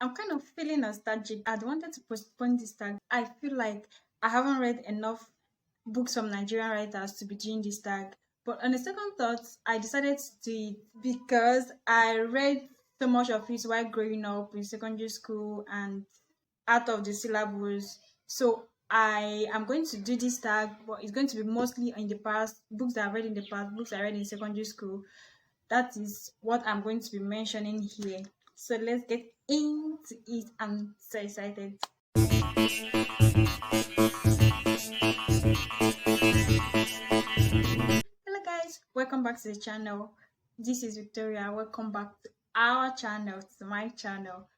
I'm kind of feeling nostalgic. I'd wanted to postpone this tag. I feel like I haven't read enough books from Nigerian writers to be doing this tag. But on the second thought, I decided to do it because I read so much of it while growing up in secondary school and out of the syllabus. So I am going to do this tag, but it's going to be mostly in the past, books that I read in the past, books I read in secondary school. That is what I'm going to be mentioning here. So let's get into it. I'm so excited. Hello guys, welcome back to the channel. This is Victoria. Welcome back to our channel, to my channel.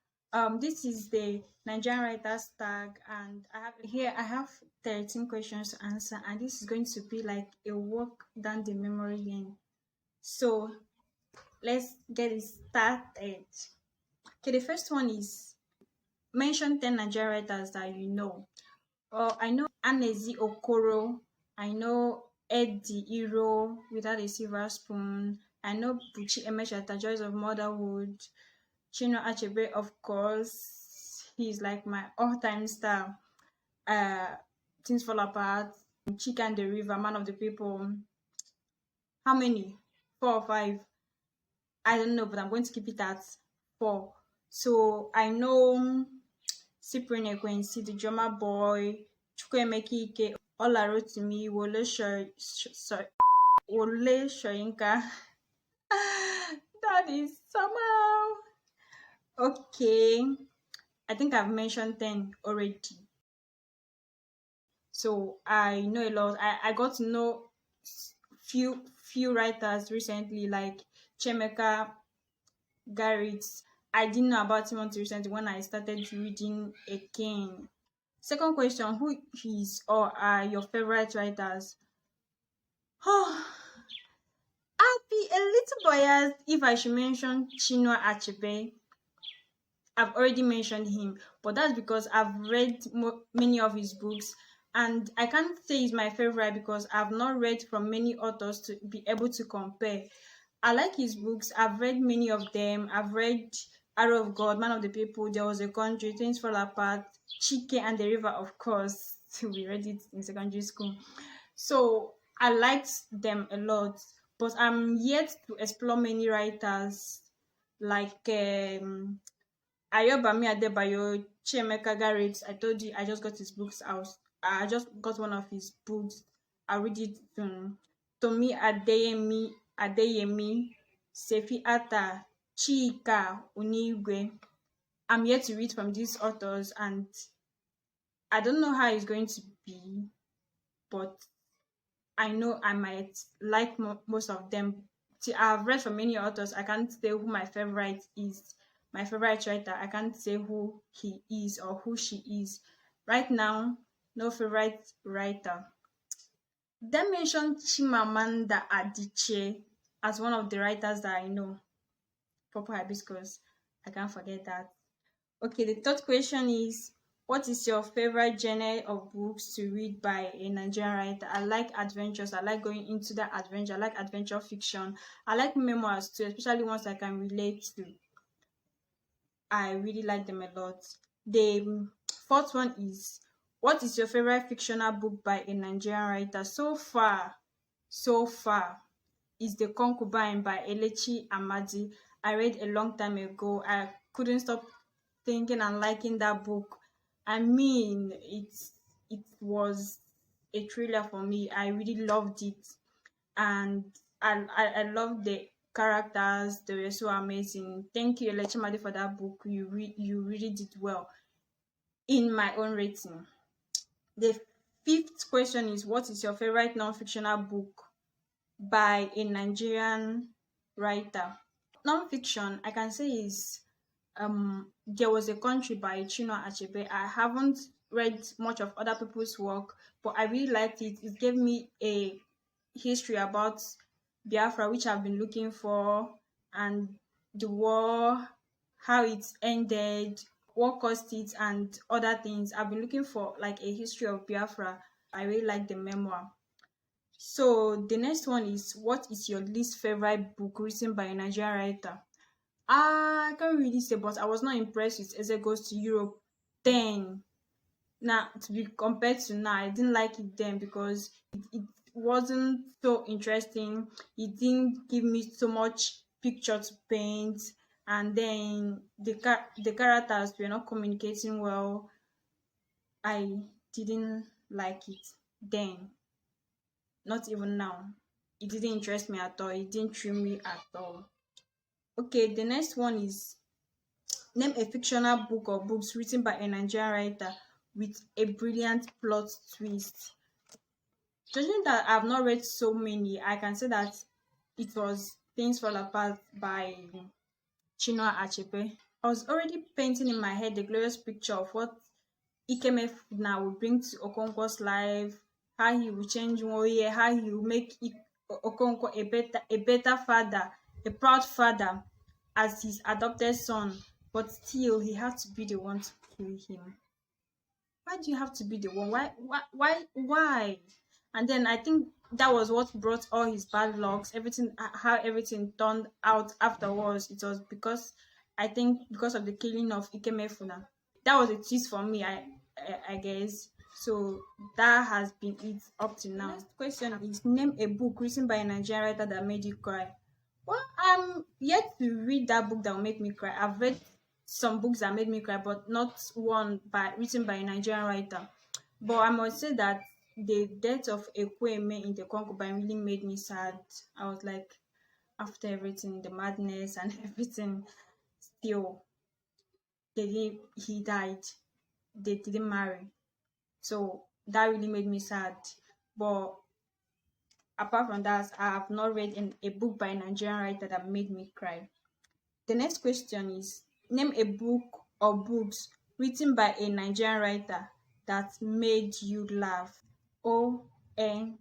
This is the Nigerian Writers tag, and I have 13 questions to answer, and this is going to be like a walk down the memory lane. So let's get it started. Okay, the first one is mention 10 Nigerian writers that you know. I know Anezi Okoro. I know Eddie Iro without a silver spoon. I know Buchi Emechata, Joys of Motherhood. Chino Achebe, of course. He's like my all-time star. Uh, Things Fall Apart. Chika and the River, Man of the People. How many? Four or five? I don't know, but I'm going to keep it at four. So I know Cyprian Ekwensi, the drummer boy, Chukwuemeka Ike, Olarotimi, Wole Soyinka. That is somehow okay. I think I've mentioned 10 already. So I know a lot. I got to know few writers recently, like Chemeka Garrett. I didn't know about him until recently when I started reading again. Second question, who is or are your favorite writers? Oh, I'll be a little biased if I should mention Chinua Achebe. I've already mentioned him, but that's because I've read many of his books, and I can't say he's my favorite because I've not read from many authors to be able to compare. I like his books. I've read many of them. I've read Arrow of God, Man of the People, There Was a Country, Things Fall Apart, Chike and the River, of course. We read it in secondary school. So I liked them a lot, but I'm yet to explore many writers like Ayobami Adebayo, Chiemeka Garrett. I told you I just got his books out. I just got one of his books. I read it soon. Tomi Adeyemi, Sefi Atta, Chika Unigwe. I'm yet to read from these authors, and I don't know how it's going to be, but I know I might like most of them. See, I've read from many authors. I can't say who my favorite is. My favorite writer, I can't say who he is or who she is. Right now, no favorite writer. Then mention Chimamanda Adichie as one of the writers that I know. Purple Hibiscus. I can't forget that. Okay, the third question is, what is your favorite genre of books to read by a Nigerian writer? I like adventures. I like going into that adventure. I like adventure fiction. I like memoirs too, especially ones I can relate to. I really like them a lot. The fourth one is, what is your favorite fictional book by a Nigerian writer? So far, is The Concubine by Elechi Amadi. I read a long time ago. I couldn't stop thinking and liking that book. I mean, it was a thriller for me. I really loved it, and I loved the characters. They were so amazing. Thank you, Elechi Amadi, for that book. You really did well in my own rating. The fifth question is, what is your favorite non-fictional book by a Nigerian writer? Non-fiction, I can say is There Was a Country by Chinua Achebe. I haven't read much of other people's work, but I really liked it. It gave me a history about Biafra, which I've been looking for, and the war, how it ended, what caused it, and other things. I've been looking for like a history of Biafra. I really like the memoir. So the next one is, what is your least favorite book written by a Nigerian writer? I can't really say, but I was not impressed with Eze Goes to Europe then. Now, to be compared to now, I didn't like it then because it wasn't so interesting. It didn't give me so much picture to paint, and then the characters were not communicating well. I didn't like it then, not even now. It didn't interest me at all. It didn't thrill me at all. Okay, the next one is name a fictional book or books written by a Nigerian writer with a brilliant plot twist. Judging that I've not read so many, I can say that it was Things Fall Apart by Chinua Achebe. I was already painting in my head the glorious picture of what Ikemef now will bring to Okonkwo's life, how he will change Nwoye, how he will make Okonkwo a better father, a proud father as his adopted son, but still he had to be the one to kill him. Why do you have to be the one? Why? And then I think that was what brought all his bad lucks, everything, how everything turned out afterwards. It was because, I think, because of the killing of Ikemefuna. That was a twist for me, I guess. So that has been it up to now. Next question is name a book written by a Nigerian writer that made you cry. Well, I'm yet to read that book that will make me cry. I've read some books that made me cry, but not one written by a Nigerian writer. But I must say that the death of Ekweme in the concubine really made me sad. I was like, after everything, the madness and everything, still he died. They didn't marry. So that really made me sad. But apart from that, I have not read a book by a Nigerian writer that made me cry. The next question is name a book or books written by a Nigerian writer that made you laugh. ONG.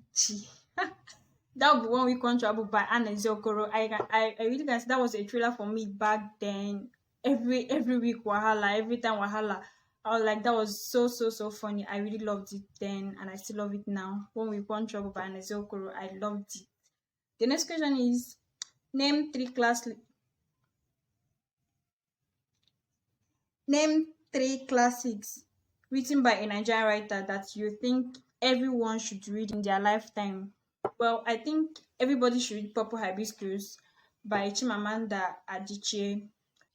That would be One Week One Travel by Anna Okoro. I really can say that was a thriller for me back then. Every week wahala, every time wahala. I was like, that was so funny. I really loved it then, and I still love it now. One Week One Travel by Anna Okoro. I loved it. The next question is name three classics written by a Nigerian writer that you think everyone should read in their lifetime. Well, I think everybody should read Purple Hibiscus by Chimamanda Adichie.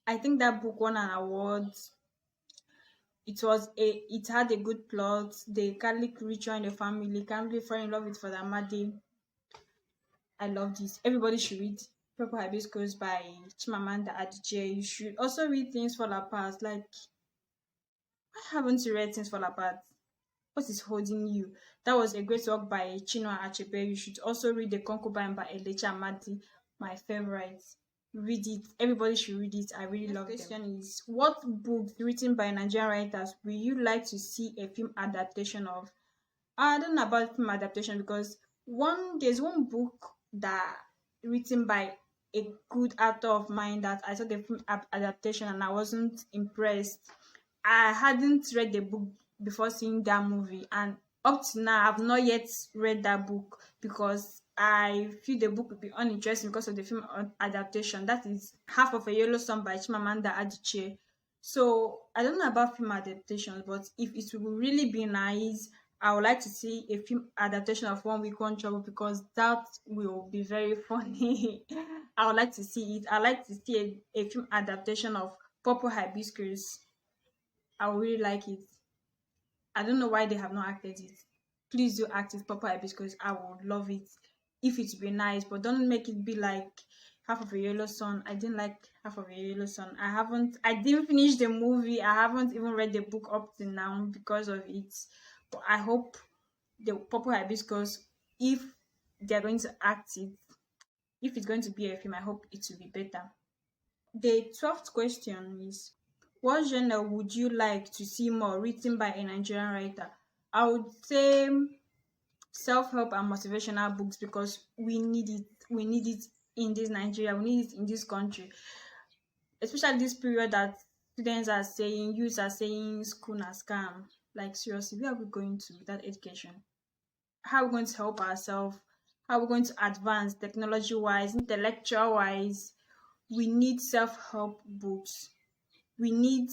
I think that book won an award. It had a good plot. The Catholic ritual in the family, family fall in love with Father Madi. I love this. Everybody should read Purple Hibiscus by Chimamanda Adichie. You should also read Things Fall Apart. Like, why haven't you read Things Fall Apart? What is holding you? That was a great work by Chinua Achebe. You should also read The Concubine by Elecha Amadi, my favorite. Read it. Everybody should read it. I really love it. The question is, what books written by Nigerian writers will you like to see a film adaptation of? I don't know about film adaptation because there's one book that written by a good actor of mine that I saw the film adaptation and I wasn't impressed. I hadn't read the book before seeing that movie, and up to now I've not yet read that book because I feel the book would be uninteresting because of the film adaptation. That is Half of a Yellow Sun by Chimamanda Adichie. So I don't know about film adaptations, but if it will really be nice, I would like to see a film adaptation of One Week One Travel because that will be very funny. I would like to see it. I like to see a film adaptation of Purple Hibiscus. I would really like it. I don't know why they have not acted it. Please do act it proper because I would love it if it would be nice, but don't make it be like Half of a Yellow Sun. I didn't like Half of a Yellow Sun. I didn't finish the movie. I haven't even read the book up to now because of it. But I hope the Purple Hibiscus, if they're going to act it, if it's going to be a film, I hope it will be better. The 12th question is what genre would you like to see more written by a Nigerian writer? I would say self-help and motivational books because we need it. We need it in this Nigeria. We need it in this country. Especially this period that students are saying, youths are saying school na scam. Like seriously, where are we going to with that education? How are we going to help ourselves? How are we going to advance technology-wise, intellectual-wise? we need self-help books. We need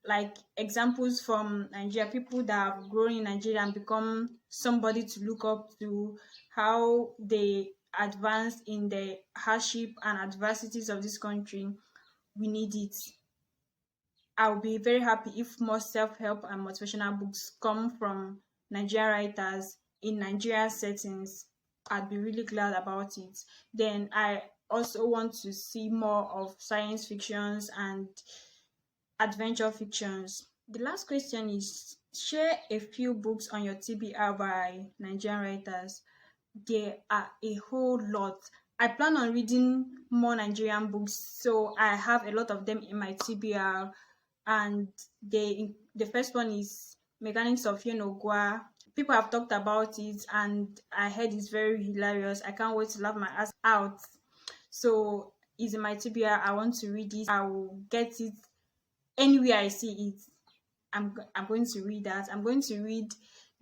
like examples from Nigeria, people that have grown in Nigeria and become somebody to look up to, how they advance in the hardship and adversities of this country. We need it. I'll be very happy if more self-help and motivational books come from Nigerian writers in Nigerian settings. I'd be really glad about it. Then I also want to see more of science fictions and adventure fictions. The last question is, share a few books on your TBR by Nigerian writers. There are a whole lot. I plan on reading more Nigerian books, so I have a lot of them in my TBR. And the first one is Mechanics of Yenogwa. People have talked about it, and I heard it's very hilarious. I can't wait to laugh my ass out. So it's in my TBR. I want to read it. I will get it anywhere I see it. I'm going to read that. I'm going to read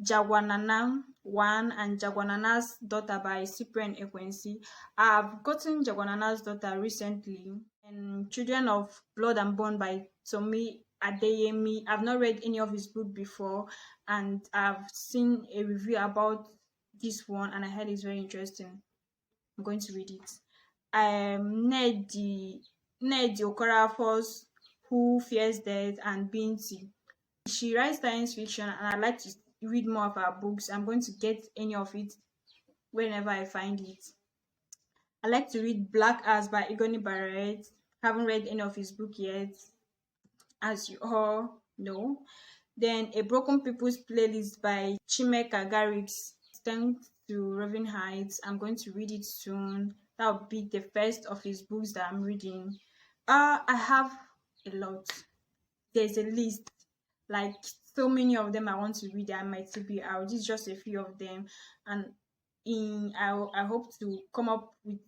Jagwanana 1 and Jagwanana's Daughter by Cyprian Ekwensi. I've gotten Jagwanana's Daughter recently, and Children of Blood and Bone by Tomi Adeyemi. I've not read any of his book before, and I've seen a review about this one, and I heard it's very interesting. I'm going to read it. Nedi Okorafor's Who Fears Death and Binti. She writes science fiction, and I like to read more of her books. I'm going to get any of it whenever I find it. I like to read Black Ass by Igoni Barrett. Haven't read any of his book yet, as you all know. Then A Broken People's Playlist by Chimeka Garrix. Thanks to Roving Heights. I'm going to read it soon. That will be the first of his books that I'm reading. I have a lot. There's a list, like so many of them I want to read. I might be out. This is just a few of them, and I hope to come up with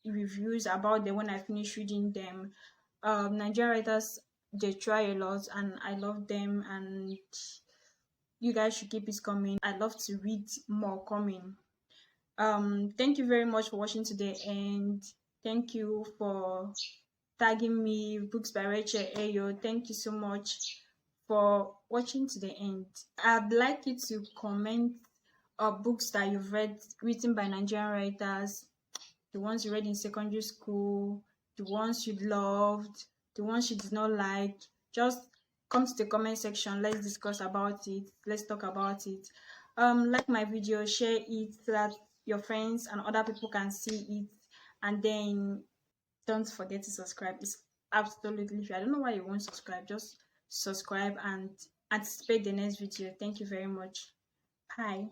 reviews about them when I finish reading them. Nigerian writers, they try a lot, and I love them, and you guys should keep it coming. I'd love to read more coming. Thank you very much for watching today, and thank you for tagging me, Books by Rachel Eyo. Thank you so much for watching to the end. I'd like you to comment books that you've read written by Nigerian writers, the ones you read in secondary school, the ones you loved, the ones you did not like. Just come to the comment section. Let's discuss about it. Let's talk about it. Like my video, share it so that your friends and other people can see it, and then don't forget to subscribe. It's absolutely free. I don't know why you won't subscribe. Just subscribe and anticipate the next video. Thank you very much. Bye.